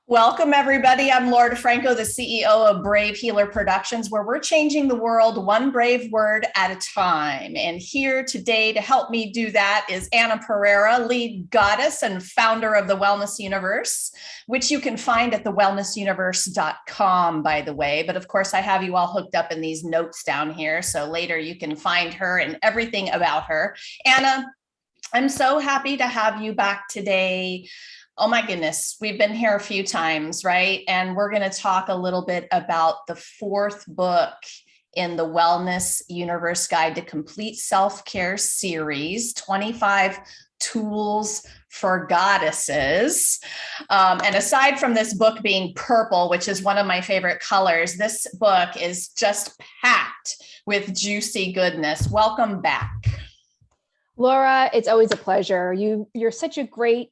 Welcome, everybody. I'm Laura DeFranco, the CEO of Brave Healer Productions, where we're changing the world one brave word at a time. And here today to help me do that is Anna Pereira, lead goddess and founder of the Wellness Universe, which you can find at thewellnessuniverse.com, by the way. But of course, I have you all hooked up in these notes down here. So later you can find her and everything about her. Anna, I'm so happy to have you back today. Oh my goodness, we've been here a few times, right? And we're going to talk a little bit about the fourth book in the Wellness Universe Guide to Complete Self-Care series, 25 Tools for Goddesses. And aside from this book being purple, which is one of my favorite colors, this book is just packed with juicy goodness. Welcome back. Laura, it's always a pleasure. You're such a great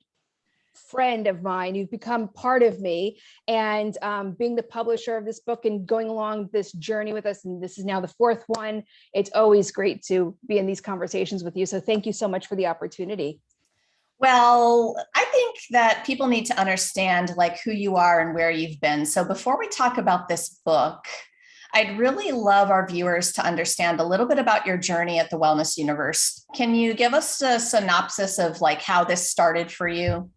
friend of mine. You've become part of me, and being the publisher of this book and going along this journey with us, and this is now the fourth one. It's always great to be in these conversations with you. So thank you so much for the opportunity. Well, I think that people need to understand like who you are and where you've been. So before we talk about this book, I'd really love our viewers to understand a little bit about your journey at the Wellness Universe. Can you give us a synopsis of like how this started for you?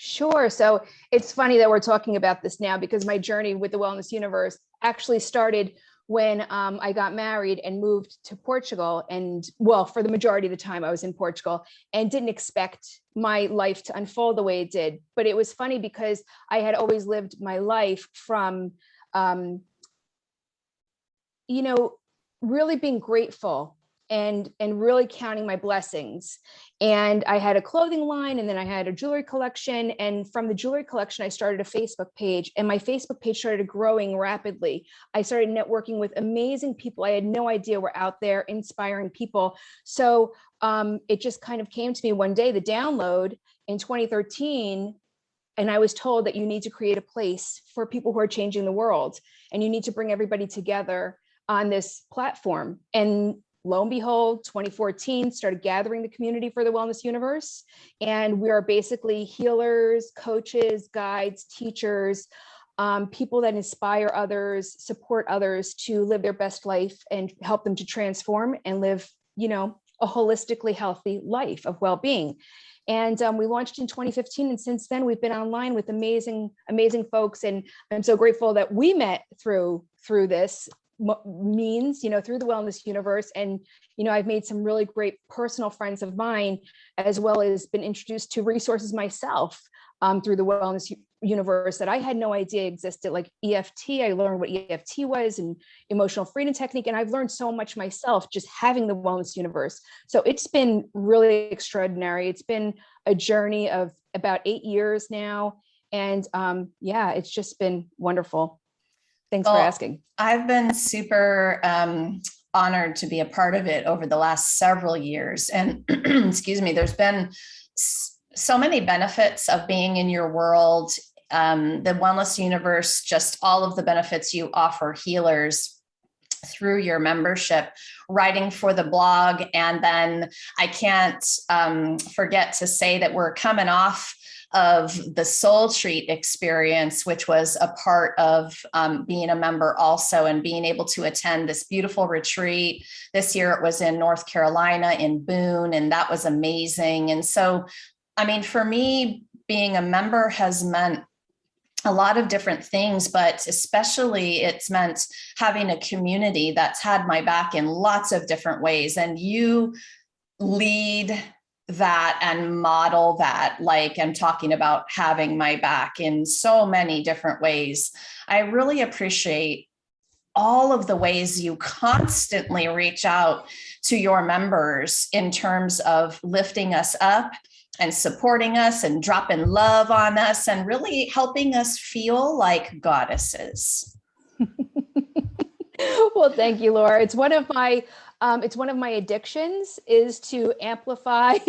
Sure. So it's funny that we're talking about this now, because my journey with the Wellness Universe actually started when I got married and moved to Portugal. And well, for the majority of the time I was in Portugal and didn't expect my life to unfold the way it did. But it was funny because I had always lived my life from, really being grateful and really counting my blessings. And I had a clothing line, and then I had a jewelry collection. And from the jewelry collection, I started a Facebook page, and my Facebook page started growing rapidly. I started networking with amazing people I had no idea were out there, inspiring people. So it just kind of came to me one day, the download in 2013. And I was told that you need to create a place for people who are changing the world, and you need to bring everybody together on this platform. And lo and behold, 2014 started gathering the community for the Wellness Universe. And we are basically healers, coaches, guides, teachers, people that inspire others, support others to live their best life and help them to transform and live, a holistically healthy life of well-being. And we launched in 2015. And since then, we've been online with amazing, amazing folks. And I'm so grateful that we met through this means, through the Wellness Universe. And, I've made some really great personal friends of mine, as well as been introduced to resources myself through the Wellness Universe that I had no idea existed, like EFT. I learned what EFT was and emotional freedom technique. And I've learned so much myself just having the Wellness Universe. So it's been really extraordinary. It's been a journey of about 8 years now. And it's just been wonderful. Thanks for asking. I've been super honored to be a part of it over the last several years. And excuse me, there's been so many benefits of being in your world. The Wellness Universe, just all of the benefits you offer healers through your membership, writing for the blog. And then I can't forget to say that we're coming off of the Soul Treat experience, which was a part of being a member also, and being able to attend this beautiful retreat. This year it was in North Carolina in Boone, and that was amazing. And so, for me, being a member has meant a lot of different things, but especially it's meant having a community that's had my back in lots of different ways. And you lead that and model that, like I'm talking about having my back in so many different ways. I really appreciate all of the ways you constantly reach out to your members in terms of lifting us up and supporting us and dropping love on us and really helping us feel like goddesses. Well, thank you, Laura. It's one of my addictions is to amplify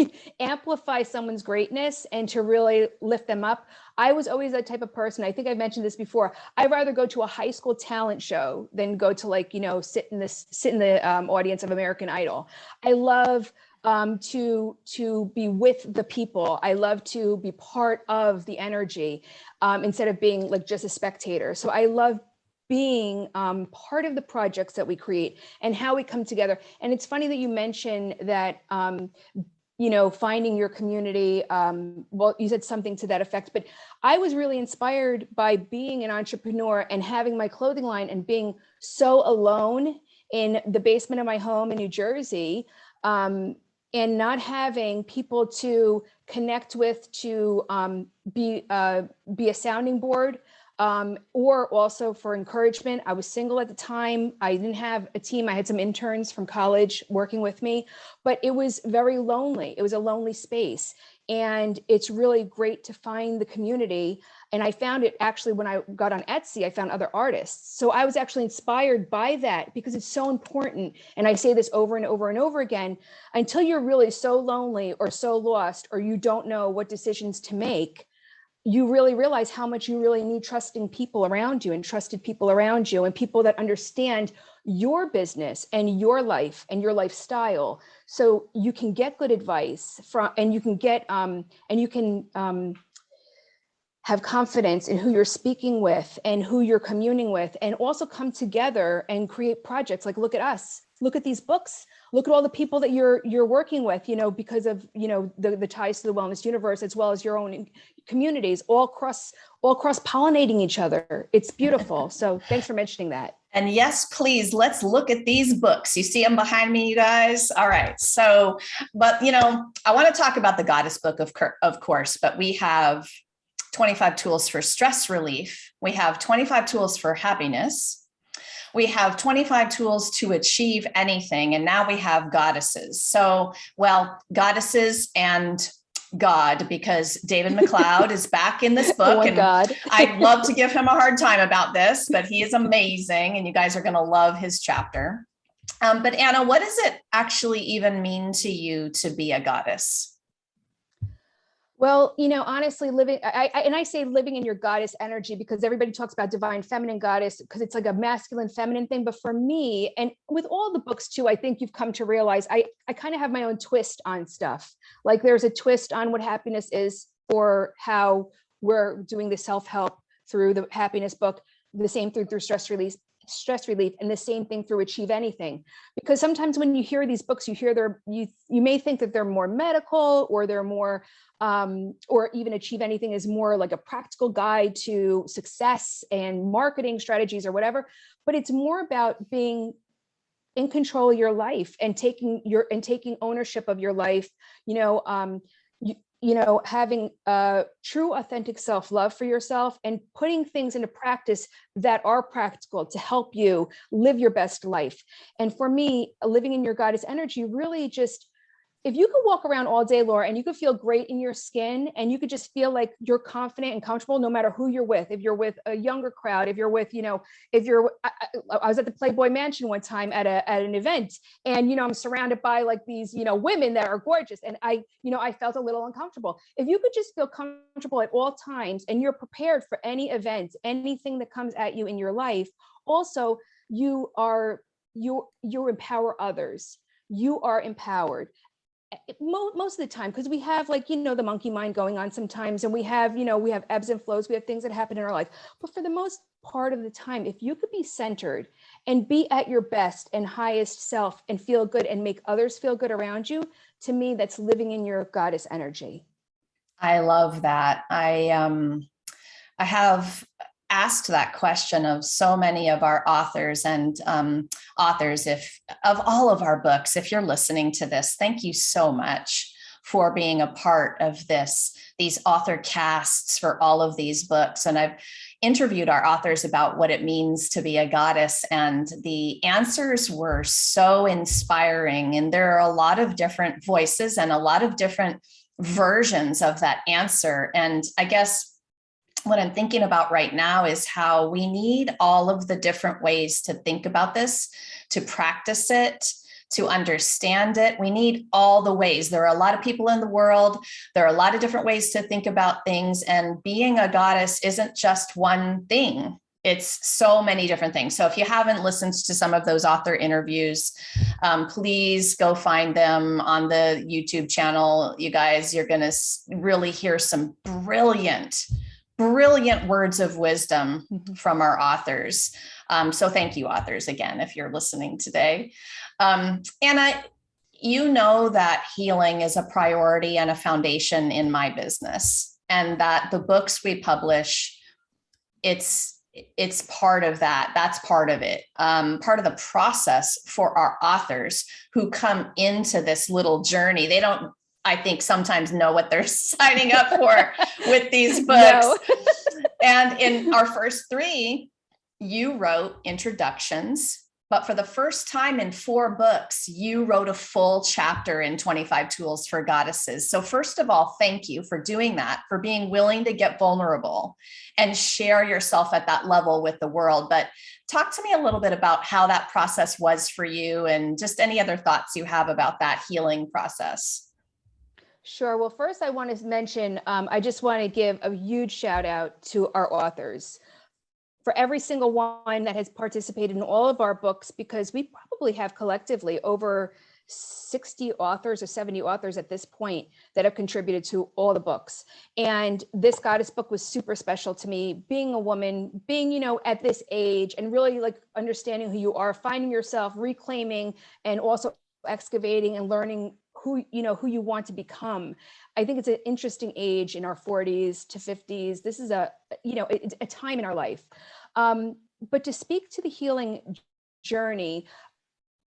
someone's greatness and to really lift them up. I was always that type of person. I think I've mentioned this before. I'd rather go to a high school talent show than go to sit in the audience of American Idol. I love to be with the people. I love to be part of the energy instead of being like just a spectator. So I love being part of the projects that we create and how we come together. And it's funny that you mentioned that, finding your community. Well, you said something to that effect, but I was really inspired by being an entrepreneur and having my clothing line and being so alone in the basement of my home in New Jersey, and not having people to connect with, to be a sounding board, or also for encouragement. I was single at the time. I didn't have a team. I had some interns from college working with me, but it was very lonely. It was a lonely space. And it's really great to find the community. And I found it actually when I got on Etsy, I found other artists. So I was actually inspired by that because it's so important. And I say this over and over and over again, until you're really so lonely or so lost, or you don't know what decisions to make, you really realize how much you really need trusting people around you and trusted people around you and people that understand your business and your life and your lifestyle. So you can get good advice from, and you can get, have confidence in who you're speaking with and who you're communing with, and also come together and create projects. Like, look at us, look at these books, look at all the people that you're working with, because of, the ties to the wellness universe, as well as your own communities, all cross pollinating each other. It's beautiful. So thanks for mentioning that. And yes, please, let's look at these books. You see them behind me, you guys? All right. So, but, I want to talk about the Goddess book, of course, but we have 25 tools for stress relief. We have 25 tools for happiness. We have 25 tools to achieve anything. And now we have goddesses. So, goddesses and God, because David McLeod is back in this book. And God. I'd love to give him a hard time about this, but he is amazing. And you guys are going to love his chapter. But Anna, what does it actually even mean to you to be a goddess? Well, honestly, I say living in your goddess energy, because everybody talks about divine feminine goddess because it's like a masculine feminine thing. But for me, and with all the books too, I think you've come to realize I kind of have my own twist on stuff. Like, there's a twist on what happiness is, or how we're doing the self-help through the happiness book, the same through stress relief, and the same thing through Achieve Anything. Because sometimes when you hear these books, you may think that they're more medical, or they're more or even Achieve Anything is more like a practical guide to success and marketing strategies or whatever. But it's more about being in control of your life and taking ownership of your life, having true, authentic self-love for yourself, and putting things into practice that are practical to help you live your best life. And for me, living in your goddess energy really just, if you could walk around all day, Laura, and you could feel great in your skin, and you could just feel like you're confident and comfortable no matter who you're with, if you're with a younger crowd, if you're with, I was at the Playboy Mansion one time at an event, and, I'm surrounded by like these, women that are gorgeous. And I felt a little uncomfortable. If you could just feel comfortable at all times, and you're prepared for any event, anything that comes at you in your life, also you empower others. You are empowered. Most of the time, because we have the monkey mind going on sometimes, and we have ebbs and flows, we have things that happen in our life. But for the most part of the time, if you could be centered and be at your best and highest self and feel good and make others feel good around you, to me, that's living in your goddess energy. I love that. I have asked that question of so many of our authors and authors, of all of our books. If you're listening to this, thank you so much for being a part of these author casts for all of these books. And I've interviewed our authors about what it means to be a goddess, and the answers were so inspiring. And there are a lot of different voices and a lot of different versions of that answer. And I guess what I'm thinking about right now is how we need all of the different ways to think about this, to practice it, to understand it. We need all the ways. There are a lot of people in the world. There are a lot of different ways to think about things. And being a goddess isn't just one thing. it's so many different things. So if you haven't listened to some of those author interviews, please go find them on the YouTube channel. You guys, you're going to really hear some brilliant words of wisdom from our authors. So thank you, authors, again, if you're listening today. Anna, you know that healing is a priority and a foundation in my business, and that the books we publish, it's part of that. That's part of it. Part of the process for our authors who come into this little journey. They don't, I think, sometimes know what they're signing up for with these books. No. And in our first 3, you wrote introductions, but for the first time in 4 books, you wrote a full chapter in 25 Tools for Goddesses. So first of all, thank you for doing that, for being willing to get vulnerable and share yourself at that level with the world. But talk to me a little bit about how that process was for you, and just any other thoughts you have about that healing process. Sure. Well, first I want to mention, I just want to give a huge shout out to our authors, for every single one that has participated in all of our books, because we probably have collectively over 60 authors or 70 authors at this point that have contributed to all the books. And this goddess book was super special to me, being a woman, being, at this age, and really like understanding who you are, finding yourself, reclaiming, and also excavating and learning who you want to become. I think it's an interesting age in our 40s to 50s. This is a time in our life. But to speak to the healing journey,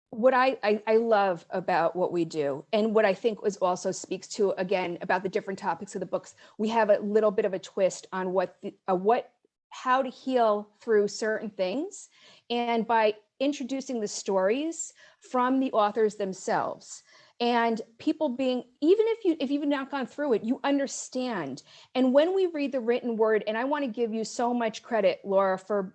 what I love about what we do, and what I think also speaks to, again, about the different topics of the books, we have a little bit of a twist on how to heal through certain things, and by introducing the stories from the authors themselves. And people being, even if you've not gone through it, you understand. And when we read the written word, and I want to give you so much credit, Laura, for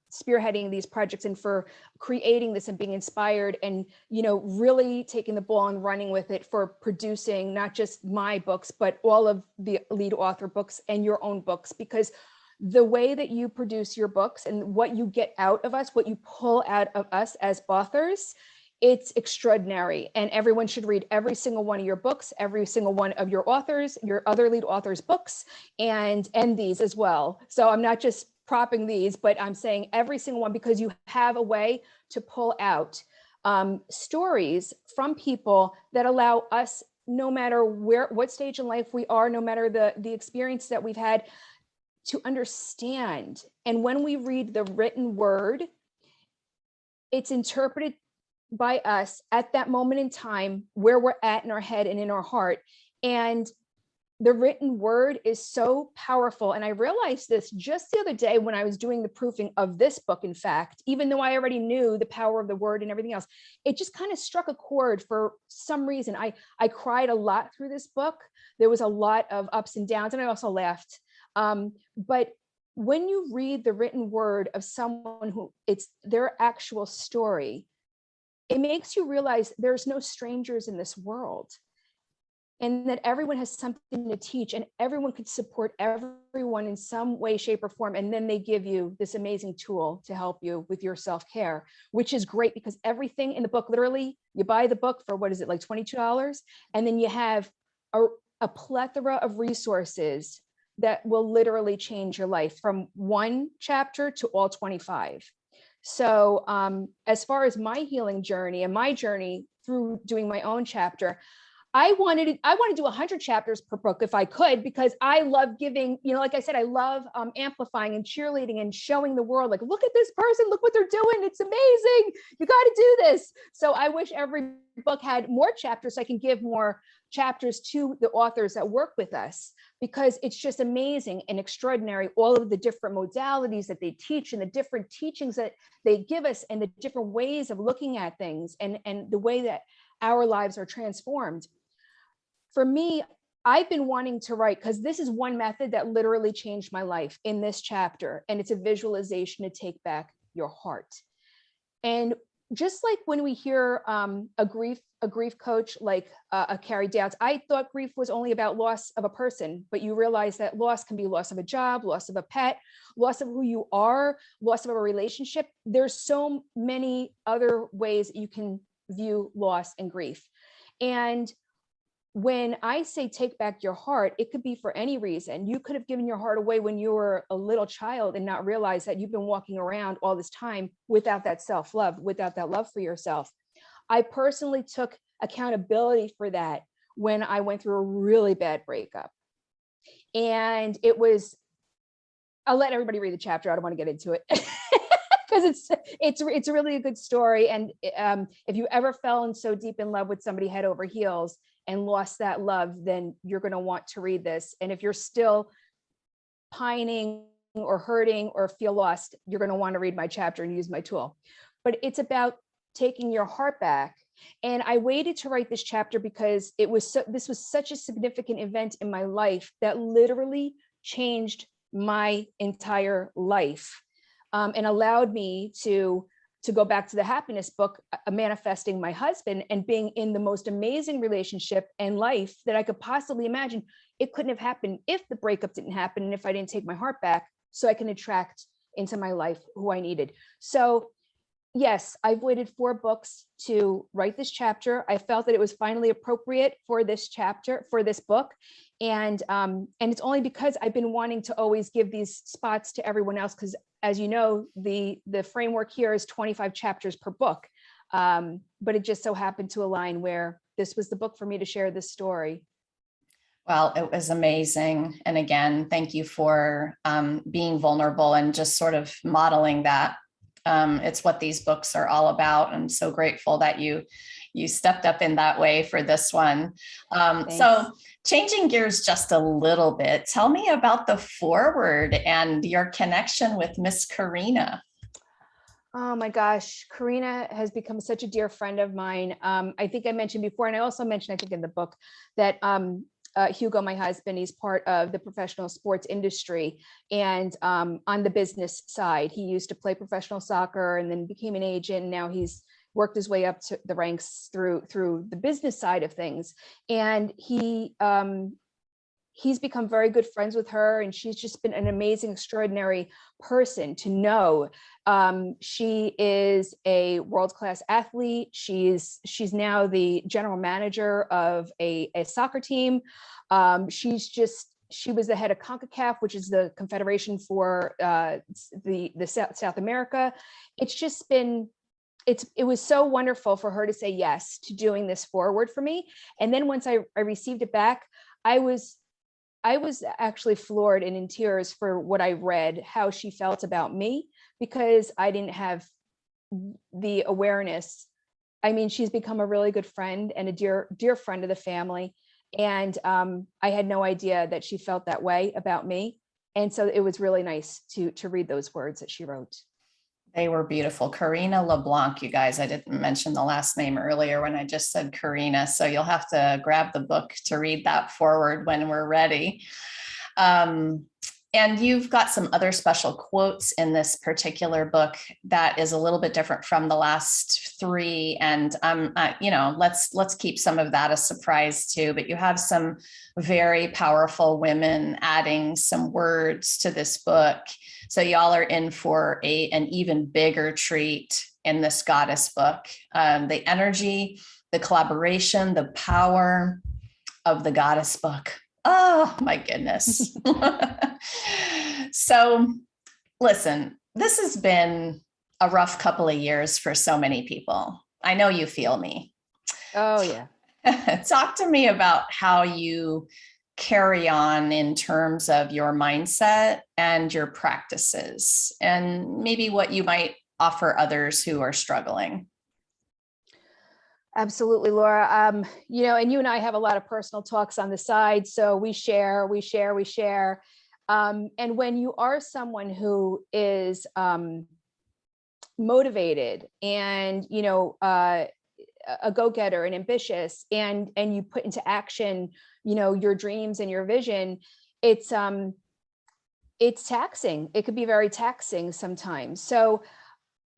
spearheading these projects and for creating this and being inspired, and really taking the ball and running with it, for producing not just my books, but all of the lead author books and your own books, because the way that you produce your books and what you get out of us, what you pull out of us as authors, it's extraordinary. And everyone should read every single one of your books, every single one of your authors, your other lead authors' books, and these as well. So I'm not just propping these, but I'm saying every single one, because you have a way to pull out stories from people that allow us, no matter what stage in life we are, no matter the experience that we've had, to understand. And when we read the written word, it's interpreted by us at that moment in time, where we're at in our head and in our heart. And the written word is so powerful. And I realized this just the other day when I was doing the proofing of this book. In fact, even though I already knew the power of the word and everything else, it just kind of struck a chord for some reason. I cried a lot through this book. There was a lot of ups and downs, and I also laughed. But when you read the written word of someone who it's their actual story, it makes you realize there's no strangers in this world, and that everyone has something to teach, and everyone could support everyone in some way, shape, or form. And then they give you this amazing tool to help you with your self-care, which is great, because everything in the book, literally, you buy the book for, what is it, like $22? And then you have a plethora of resources that will literally change your life, from one chapter to all 25. So as far as my healing journey and my journey through doing my own chapter, I want to do 100 chapters per book if I could, because I love giving, like I said, I love amplifying and cheerleading and showing the world, like, look at this person, look what they're doing. It's amazing. You got to do this. So I wish every book had more chapters so I can give more chapters to the authors that work with us, because it's just amazing and extraordinary, all of the different modalities that they teach, and the different teachings that they give us, and the different ways of looking at things, and the way that our lives are transformed. For me, I've been wanting to write, because this is one method that literally changed my life in this chapter, and it's a visualization to take back your heart. And just like when we hear a grief coach like a Carrie Dowds, I thought grief was only about loss of a person, but you realize that loss can be loss of a job, loss of a pet, loss of who you are, loss of a relationship. There's so many other ways that you can view loss and grief. And when I say take back your heart, it could be for any reason. You could have given your heart away when you were a little child and not realize that you've been walking around all this time without that self-love, without that love for yourself. I personally took accountability for that when I went through a really bad breakup. And it was, I'll let everybody read the chapter. I don't want to get into it. Because it's really a good story. And if you ever fell in so deep in love with somebody head over heels and lost that love, then you're going to want to read this. And if you're still pining or hurting or feel lost, you're going to want to read my chapter and use my tool. But it's about taking your heart back. And I waited to write this chapter because this was such a significant event in my life that literally changed my entire life. And allowed me to go back to the happiness book, manifesting my husband and being in the most amazing relationship and life that I could possibly imagine. It couldn't have happened if the breakup didn't happen and if I didn't take my heart back, so I can attract into my life who I needed. So yes, I've waited 4 books to write this chapter. I felt that it was finally appropriate for this chapter, for this book. And it's only because I've been wanting to always give these spots to everyone else, because as you know, the framework here is 25 chapters per book. But it just so happened to align where this was the book for me to share this story. Well, it was amazing. And again, thank you for being vulnerable and just sort of modeling that. It's what these books are all about. I'm so grateful that you stepped up in that way for this one. So changing gears just a little bit, tell me about the foreword and your connection with Miss Karina. Oh my gosh, Karina has become such a dear friend of mine. I think I mentioned before, and I also mentioned, I think in the book, that Hugo, my husband, he's part of the professional sports industry. And on the business side, he used to play professional soccer and then became an agent. And now he's worked his way up to the ranks through the business side of things. And he's become very good friends with her. And she's just been an amazing, extraordinary person to know. She is a world-class athlete. She's now the general manager of a soccer team. She was the head of CONCACAF, which is the confederation for the South America. It's just been, it was so wonderful for her to say yes to doing this forward for me. And then once I received it back, I was actually floored and in tears for what I read, how she felt about me, because I didn't have the awareness. I mean, she's become a really good friend and a dear friend of the family. And I had no idea that she felt that way about me. And so it was really nice to read those words that she wrote. They were beautiful. Karina LeBlanc, you guys. I didn't mention the last name earlier when I just said Karina. So you'll have to grab the book to read that forward when we're ready. And you've got some other special quotes in this particular book that is a little bit different from the last 3. And let's keep some of that a surprise too. But you have some very powerful women adding some words to this book. So y'all are in for an even bigger treat in this goddess book. The energy, the collaboration, the power of the goddess book. Oh my goodness. So listen, this has been a rough couple of years for so many people. I know you feel me. Oh yeah. Talk to me about how you carry on in terms of your mindset and your practices, and maybe what you might offer others who are struggling. Absolutely, Laura. And you and I have a lot of personal talks on the side. So we share. And when you are someone who is motivated and, a go-getter and ambitious, and you put into action, your dreams and your vision, it's taxing. It could be very taxing sometimes. So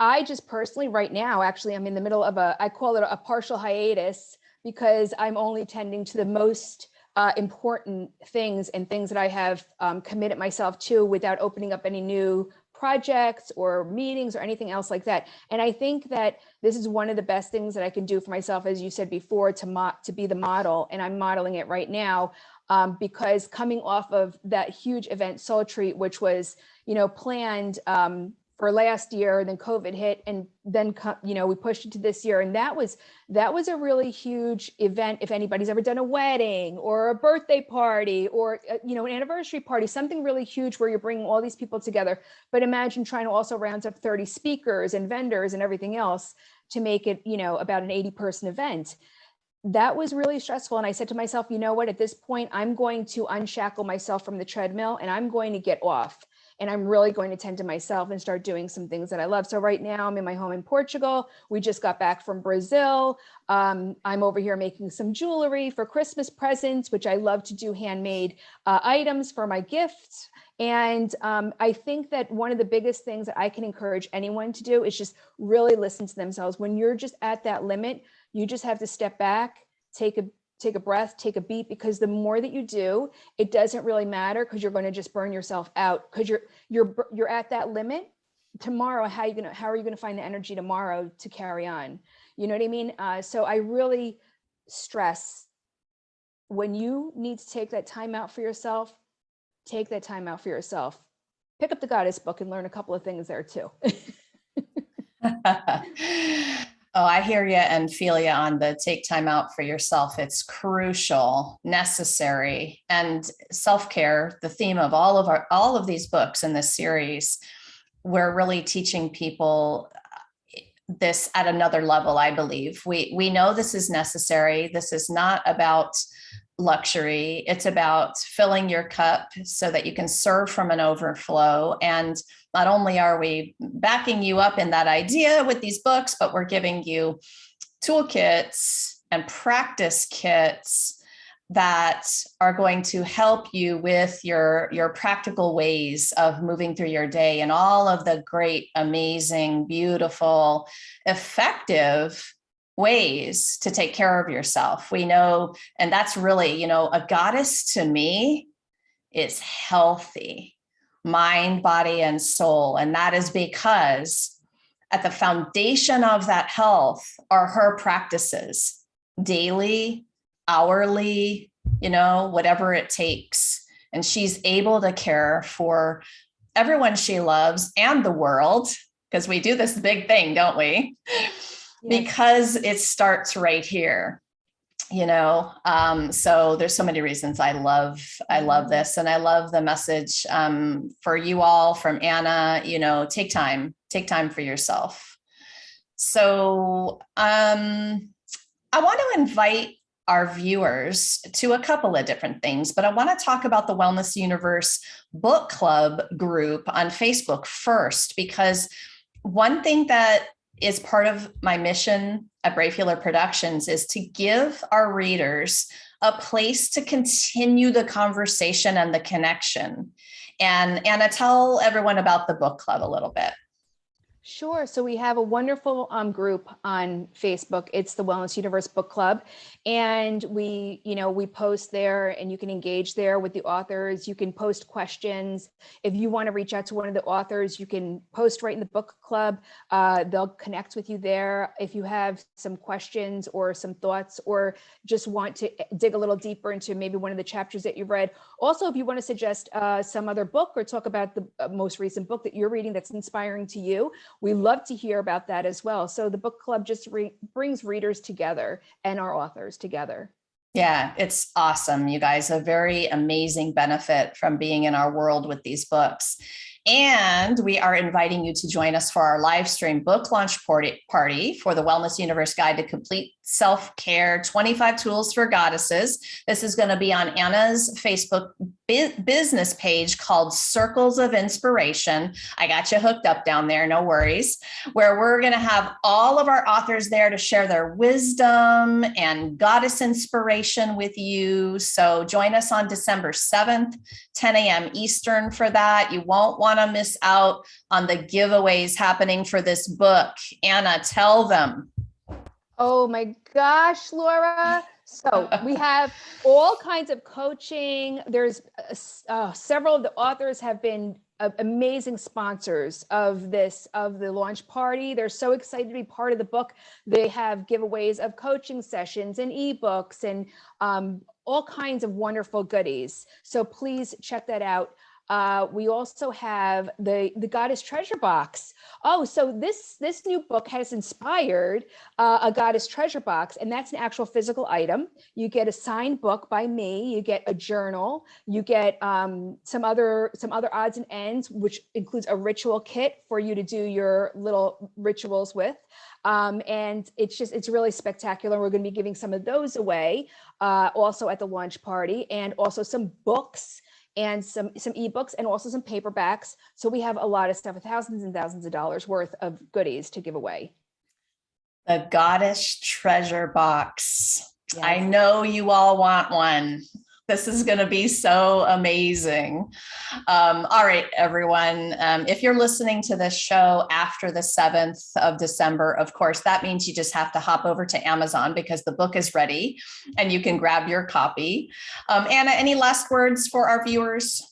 I just personally right now, actually, I'm in the middle of I call it a partial hiatus, because I'm only tending to the most important things and things that I have committed myself to without opening up any new projects or meetings or anything else like that. And I think that this is one of the best things that I can do for myself, as you said before, to be the model. And I'm modeling it right now, because coming off of that huge event, Soul Treat, which was, planned for last year, then COVID hit, and then we pushed it to this year, and that was a really huge event. If anybody's ever done a wedding or a birthday party or an anniversary party, something really huge where you're bringing all these people together. But imagine trying to also round up 30 speakers and vendors and everything else to make it about an 80-person event. That was really stressful. And I said to myself, you know what, at this point, I'm going to unshackle myself from the treadmill and I'm going to get off. And I'm really going to tend to myself and start doing some things that I love. So right now I'm in my home in Portugal. We just got back from Brazil. I'm over here making some jewelry for Christmas presents, which I love to do, handmade items for my gifts. And I think that one of the biggest things that I can encourage anyone to do is just really listen to themselves. When you're just at that limit, you just have to step back, take a breath, take a beat, because the more that you do, it doesn't really matter, because you're going to just burn yourself out, because you're at that limit. Tomorrow, how are you going to find the energy tomorrow to carry on? You know what I mean? So I really stress, when you need to take that time out for yourself, take that time out for yourself. Pick up the Goddess book and learn a couple of things there too. Oh, I hear you and feel you on the take time out for yourself. It's crucial, necessary, and self-care, the theme of all of these books in this series. We're really teaching people this at another level, I believe. We know this is necessary. This is not about luxury. It's about filling your cup so that you can serve from an overflow. And not only are we backing you up in that idea with these books, but we're giving you toolkits and practice kits that are going to help you with your practical ways of moving through your day and all of the great, amazing, beautiful, effective ways to take care of yourself. We know, and that's really, a goddess to me is healthy, mind, body, and soul. And that is because at the foundation of that health are her practices, daily, hourly, whatever it takes. And she's able to care for everyone she loves and the world, because we do this big thing, don't we? Yes. Because it starts right here, so there's so many reasons I love this. And I love the message for you all from Anna, take time for yourself. So I want to invite our viewers to a couple of different things, but I want to talk about the Wellness Universe book club group on Facebook first, because one thing that is part of my mission at Brave Healer Productions is to give our readers a place to continue the conversation and the connection. And Anna, tell everyone about the book club a little bit. Sure. So we have a wonderful group on Facebook. It's the Wellness Universe Book Club. And we post there, and you can engage there with the authors. You can post questions. If you want to reach out to one of the authors, you can post right in the book club. They'll connect with you there. If you have some questions or some thoughts, or just want to dig a little deeper into maybe one of the chapters that you've read. Also, if you want to suggest some other book or talk about the most recent book that you're reading that's inspiring to you, we love to hear about that as well. So the book club just brings readers together and our authors together. Yeah, it's awesome. You guys, a very amazing benefit from being in our world with these books. And we are inviting you to join us for our live stream book launch party for the Wellness Universe Guide to Complete Self-Care, 25 Tools for Goddesses. This is going to be on Anna's Facebook business page called Circles of Inspiration. I got you hooked up down there, no worries, where we're going to have all of our authors there to share their wisdom and goddess inspiration with you. So join us on December 7th, 10 a.m. Eastern for that. You won't want to miss out on the giveaways happening for this book. Anna, tell them. Oh my gosh, Laura. So we have all kinds of coaching. There's several of the authors have been amazing sponsors of the launch party. They're so excited to be part of the book. They have giveaways of coaching sessions and ebooks and all kinds of wonderful goodies. So please check that out. We also have the Goddess Treasure Box. Oh, so this new book has inspired a Goddess Treasure Box, and that's an actual physical item. You get a signed book by me. You get a journal. You get some other odds and ends, which includes a ritual kit for you to do your little rituals with. And it's really spectacular. We're going to be giving some of those away also at the launch party, and also some books and some ebooks and also some paperbacks. So we have a lot of stuff, thousands and thousands of dollars worth of goodies to give away. The Goddess Treasure Box. Yes. I know you all want one. This is going to be so amazing. All right, everyone. If you're listening to this show after the 7th of December, of course, that means you just have to hop over to Amazon because the book is ready and you can grab your copy. Anna, any last words for our viewers?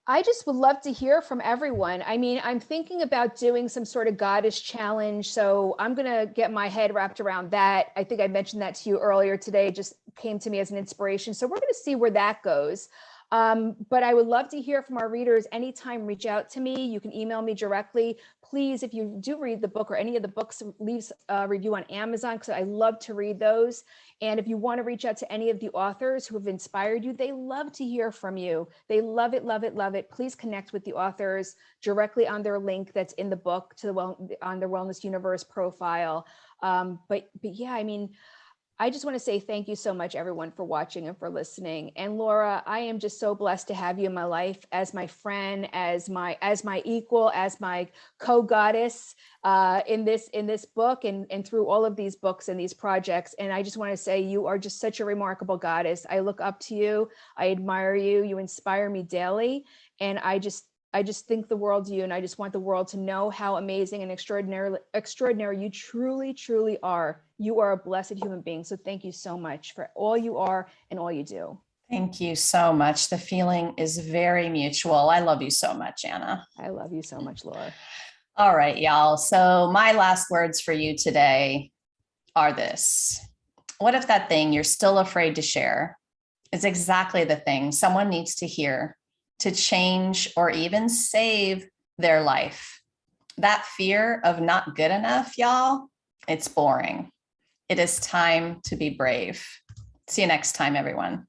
I just would love to hear from everyone. I mean, I'm thinking about doing some sort of goddess challenge. So I'm going to get my head wrapped around that. I think I mentioned that to you earlier today, it just came to me as an inspiration. So we're going to see where that goes. But I would love to hear from our readers. Anytime, reach out to me. You can email me directly. Please, if you do read the book or any of the books, leave a review on Amazon because I love to read those. And if you want to reach out to any of the authors who have inspired you, they love to hear from you. They love it, love it, love it. Please connect with the authors directly on their link that's in the book on their Wellness Universe profile. But yeah, I mean, I just want to say thank you so much, everyone, for watching and for listening. And Laura, I am just so blessed to have you in my life as my friend, as my equal, as my co-goddess in this book and through all of these books and these projects. And I just want to say you are just such a remarkable goddess. I look up to you. I admire you. You inspire me daily. And I just think the world of you, and I just want the world to know how amazing and extraordinary you truly, truly are. You are a blessed human being. So thank you so much for all you are and all you do. Thank you so much. The feeling is very mutual. I love you so much, Anna. I love you so much, Laura. All right, y'all. So my last words for you today are this. What if that thing you're still afraid to share is exactly the thing someone needs to hear to change or even save their life? That fear of not good enough, y'all, it's boring. It is time to be brave. See you next time, everyone.